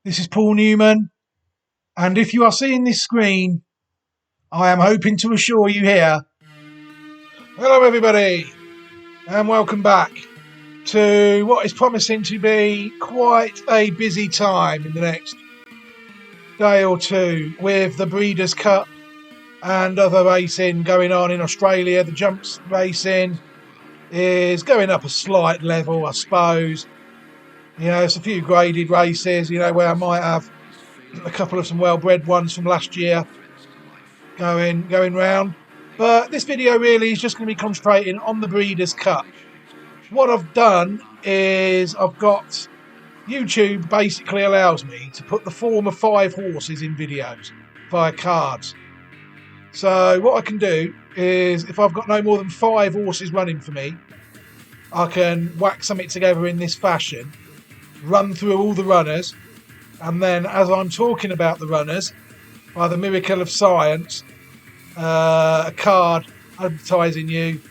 This is Paul Newman, and if you are seeing this screen, I am hoping to assure you here. Hello, everybody, and welcome back to what is promising to be quite a busy time in the next day or two with the Breeders' Cup and other racing going on in Australia. The jumps racing is going up a slight level, I suppose. You know, it's a few graded races, where I might have a couple of some well-bred ones from last year going round. But this video really is just going to be concentrating on the Breeders' Cup. What I've done is I've got YouTube basically allows me to put the form of 5 horses in videos via cards. So what I can do is, if I've got no more than 5 horses running for me, I can whack something together in this fashion, run through all the runners, and then as I'm talking about the runners, by the miracle of science, a card advertising you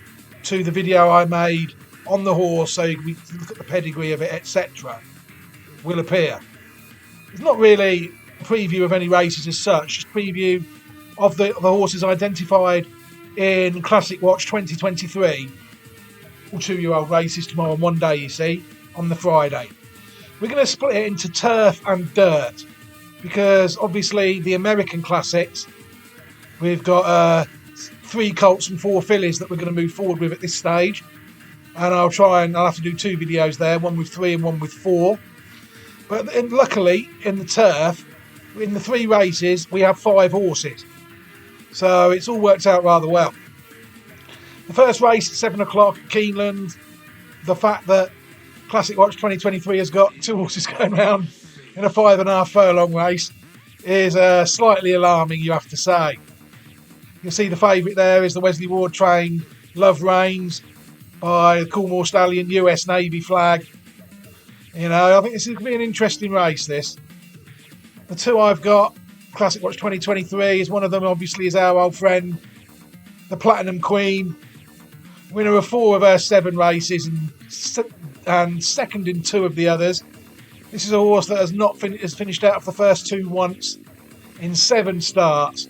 to the video I made on the horse, so you can look at the pedigree of it, etc., will appear. It's not really a preview of any races as such, just a preview of the horses identified in Classic Watch 2023. All 2-year-old races tomorrow on one day, you see, on the Friday. We're going to split it into turf and dirt, because obviously the American Classics, we've got 3 colts and 4 fillies that we're going to move forward with at this stage, and I'll have to do 2 videos there, one with 3 and one with 4. But luckily in the turf, in the 3 races, we have 5 horses, so it's all worked out rather well. The first race at 7 o'clock at Keeneland, the fact that Classic Watch 2023 has got 2 horses going round in a 5.5 furlong race is slightly alarming, you have to say. You'll see the favourite there is the Wesley Ward trained Love Reigns by the Coolmore Stallion, US Navy flag. I think this is going to be an interesting race, this. The 2 I've got, Classic Watch 2023, is one of them obviously is our old friend, the Platinum Queen, winner of 4 of her 7 races and second in 2 of the others. This is a horse that has finished out of the first 2 once in 7 starts.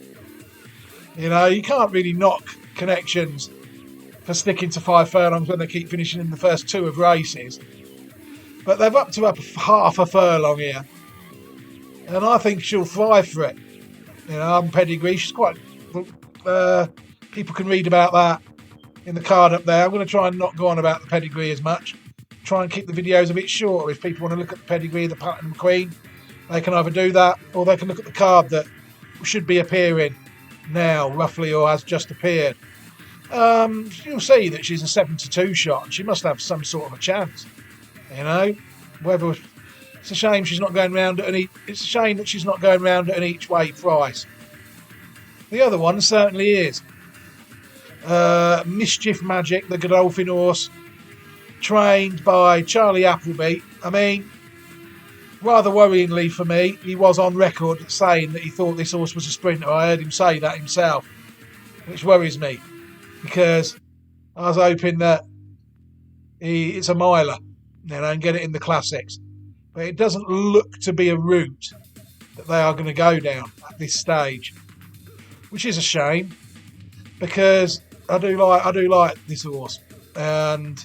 You can't really knock Connections for sticking to 5 furlongs when they keep finishing in the first 2 of races. But they've up half a furlong here, and I think she'll thrive for it. Pedigree, she's quite... people can read about that in the card up there. I'm going to try and not go on about the pedigree as much. Try and keep the videos a bit shorter. If people want to look at the pedigree of the Platinum Queen, they can either do that, or they can look at the card that should be appearing now, roughly, or has just appeared. You'll see that she's a 7-2 shot, and she must have some sort of a chance. Whether it's a shame she's not going round at it's a shame that she's not going round at an each way price. The other one certainly is Mischief Magic, the Godolphin horse, trained by Charlie Appleby. I mean, rather worryingly for me, he was on record saying that he thought this horse was a sprinter. I heard him say that himself, which worries me, because I was hoping that it's a miler, and get it in the classics. But it doesn't look to be a route that they are going to go down at this stage, which is a shame, because I do like this horse, and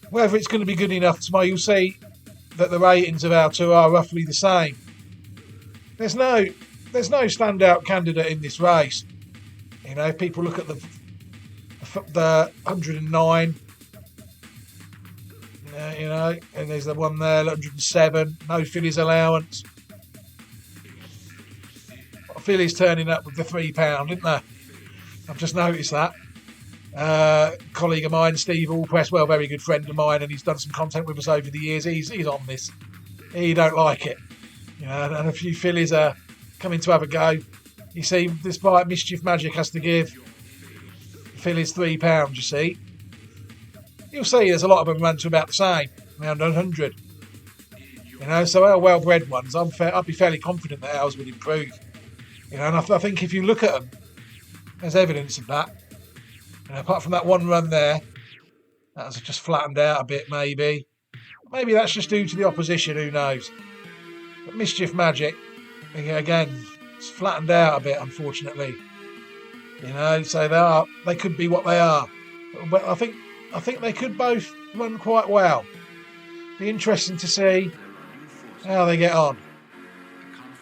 whether it's going to be good enough tomorrow, you'll see that the ratings of our 2 are roughly the same. There's no standout candidate in this race. If people look at the 109, and there's the one there, 107, no fillies allowance. Fillies turning up with the £3, didn't they? I've just noticed that. Colleague of mine, Steve Allpress, very good friend of mine, and he's done some content with us over the years. He's on this. He don't like it, and a few fillies are coming to have a go. You see, despite Mischief Magic has to give fillies £3. You see, you'll see there's a lot of them run to about the same, around 100. So our well-bred ones, I'd be fairly confident that ours would improve. And I think if you look at them, there's evidence of that. Apart from that one run there, that's just flattened out a bit, maybe. Maybe that's just due to the opposition, who knows. But Mischief Magic, again, it's flattened out a bit, unfortunately. So they could be what they are. But I think they could both run quite well. Be interesting to see how they get on.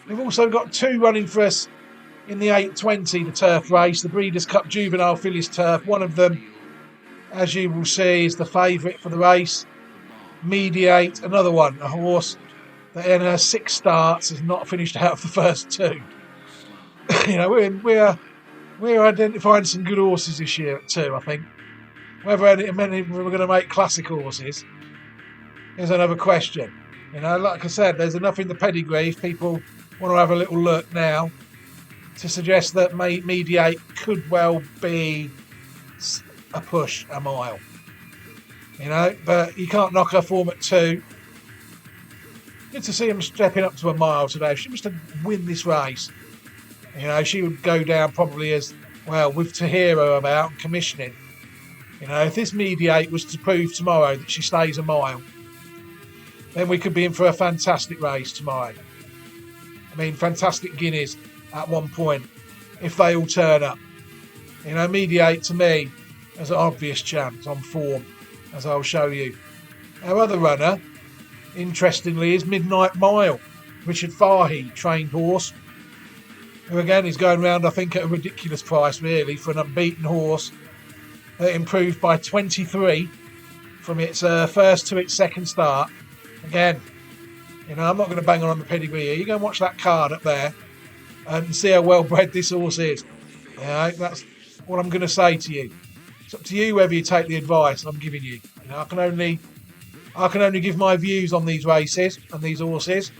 We've also got 2 running for us in the 820, the turf race, the Breeders' Cup Juvenile Fillies Turf. One of them, as you will see, is the favourite for the race. Mediate, another one, a horse that in her 6 starts has not finished out of the first 2. We're identifying some good horses this year at 2, I think. Whether many of them are going to make classic horses is another question. Like I said, there's enough in the pedigree if people want to have a little look now to suggest that Mediate could well be a push a mile. But you can't knock her form at 2. Good to see him stepping up to a mile today. If she was to win this race, she would go down probably as well with Tahiro about commissioning. If this Mediate was to prove tomorrow that she stays a mile, then we could be in for a fantastic race tomorrow. Fantastic guineas at one point if they all turn up. Mediate to me as an obvious chance on form, as I'll show you. Our other runner, interestingly, is Midnight Mile, Richard Fahey trained horse, who again is going round, I think, at a ridiculous price really for an unbeaten horse that improved by 23 from its first to its second start. Again, I'm not going to bang on the pedigree here. You go and watch that card up there and see how well bred this horse is. That's what I'm going to say to you. It's up to you whether you take the advice I'm giving you. I can only give my views on these races and these horses.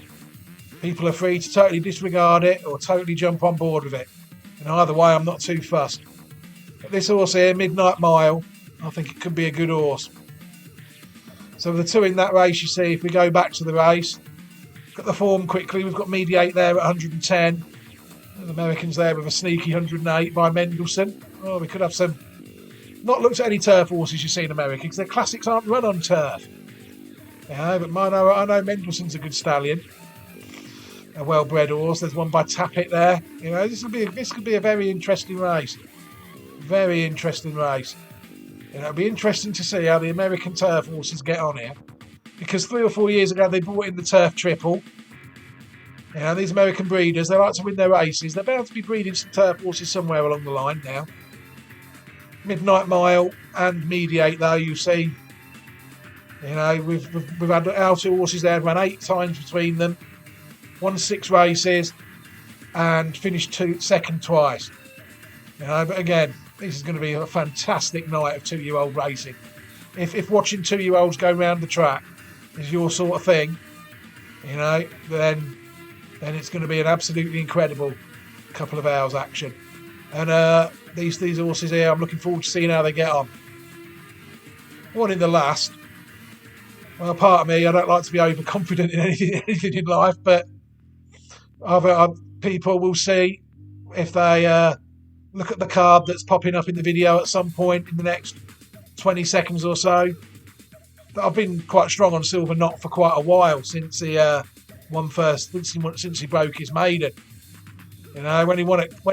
People are free to totally disregard it or totally jump on board with it. Either way, I'm not too fussed. But this horse here, Midnight Mile, I think it could be a good horse. So the 2 in that race, you see, if we go back to the race, got the form quickly. We've got Mediate there at 110. The Americans there with a sneaky 108 by Mendelssohn. Oh, we could have some. Not looked at any turf horses you see in America because their classics aren't run on turf. But I know Mendelssohn's a good stallion, a well-bred horse. There's one by Tappet there. This could be a very interesting race. Very interesting race. It'll be interesting to see how the American turf horses get on here, because 3 or 4 years ago they brought in the turf triple. These American breeders, they like to win their races. They're bound to be breeding some turf horses somewhere along the line now. Midnight Mile and Mediate, though, you see. We've had our 2 horses there, run 8 times between them, won 6 races, and finished second twice. But again, this is going to be a fantastic night of 2-year-old racing. If watching 2-year-olds go round the track is your sort of thing, then it's going to be an absolutely incredible couple of hours action. And these horses here, I'm looking forward to seeing how they get on. One in the last. Well, part of me, I don't like to be overconfident in anything in life, but other people will see if they look at the card that's popping up in the video at some point in the next 20 seconds or so. But I've been quite strong on Silver Knot for quite a while since he since he broke his maiden. When he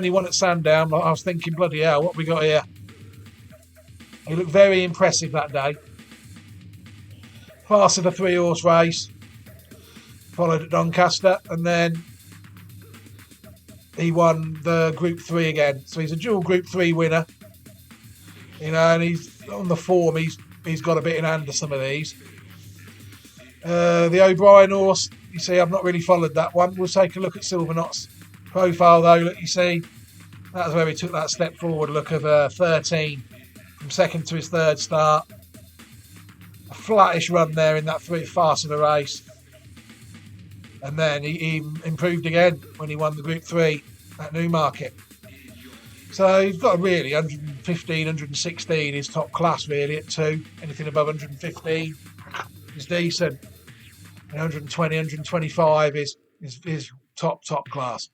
won at Sandown, I was thinking, bloody hell, what we got here? He looked very impressive that day. Passed of a 3-horse race, followed at Doncaster, and then he won the Group 3 again. So he's a dual Group 3 winner. And he's on the form. He's got a bit in hand of some of these. The O'Brien horse, you see, I've not really followed that one. We'll take a look at Silver Knot's profile, though. Look, you see, that's where he took that step forward. Look of 13 from second to his third start. A flattish run there in that fast of the race. And then he improved again when he won the Group 3 at Newmarket. So he's got really 115, 116 is top class really at 2. Anything above 115 is decent. And 120, 125 is top class.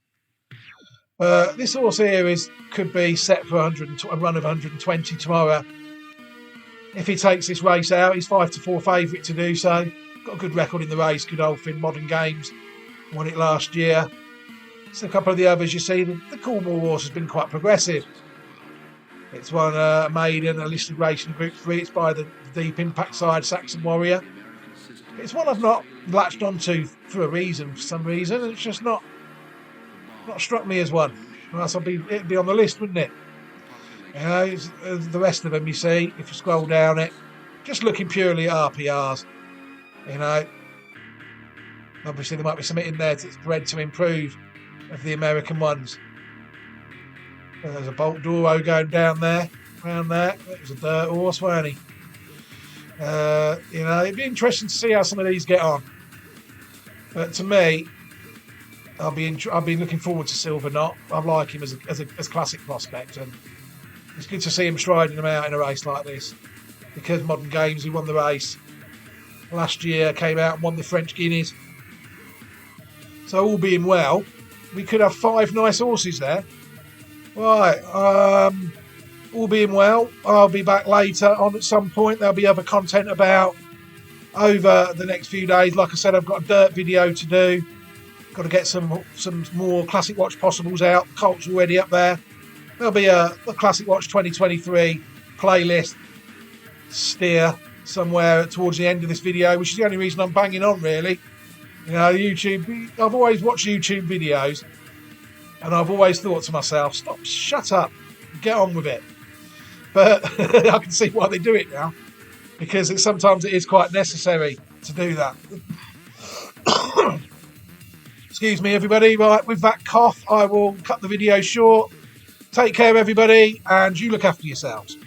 This horse here could be set for a run of 120 tomorrow. If he takes this race out, he's 5-4 favourite to do so. Got a good record in the race, Godolphin, Modern Games. won it last year. So a couple of the others, you see, the Cornwall horse has been quite progressive. It's won a maiden, a listed race in Group 3. It's by the deep impact side, Saxon Warrior. It's one I've not latched onto for some reason. It's just not struck me as one. Or else it'd be on the list, wouldn't it? You know, the rest of them, you see, if you scroll down it, just looking purely at RPRs. You know, obviously there might be something in there that's bred to improve of the American ones. There's a Bolt Doro going down there, around there. It was a dirt horse, weren't he? You know, it'd be interesting to see how some of these get on. But to me, I've been looking forward to Silver Knot. I like him as a classic prospect, and it's good to see him striding them out in a race like this. Because Modern Games, he won the race last year, came out and won the French Guineas. So all being well, we could have 5 nice horses there. Right, all being well, I'll be back later on at some point. There'll be other content about over the next few days. Like I said, I've got a dirt video to do. Got to get some more Classic Watch possibles out. Colt's already up there. There'll be a Classic Watch 2023 playlist steer somewhere towards the end of this video, which is the only reason I'm banging on, really. You know, YouTube. I've always watched YouTube videos, and I've always thought to myself, shut up, get on with it. But I can see why they do it now, because sometimes it is quite necessary to do that. Excuse me, everybody. Right, with that cough, I will cut the video short. Take care, everybody, and you look after yourselves.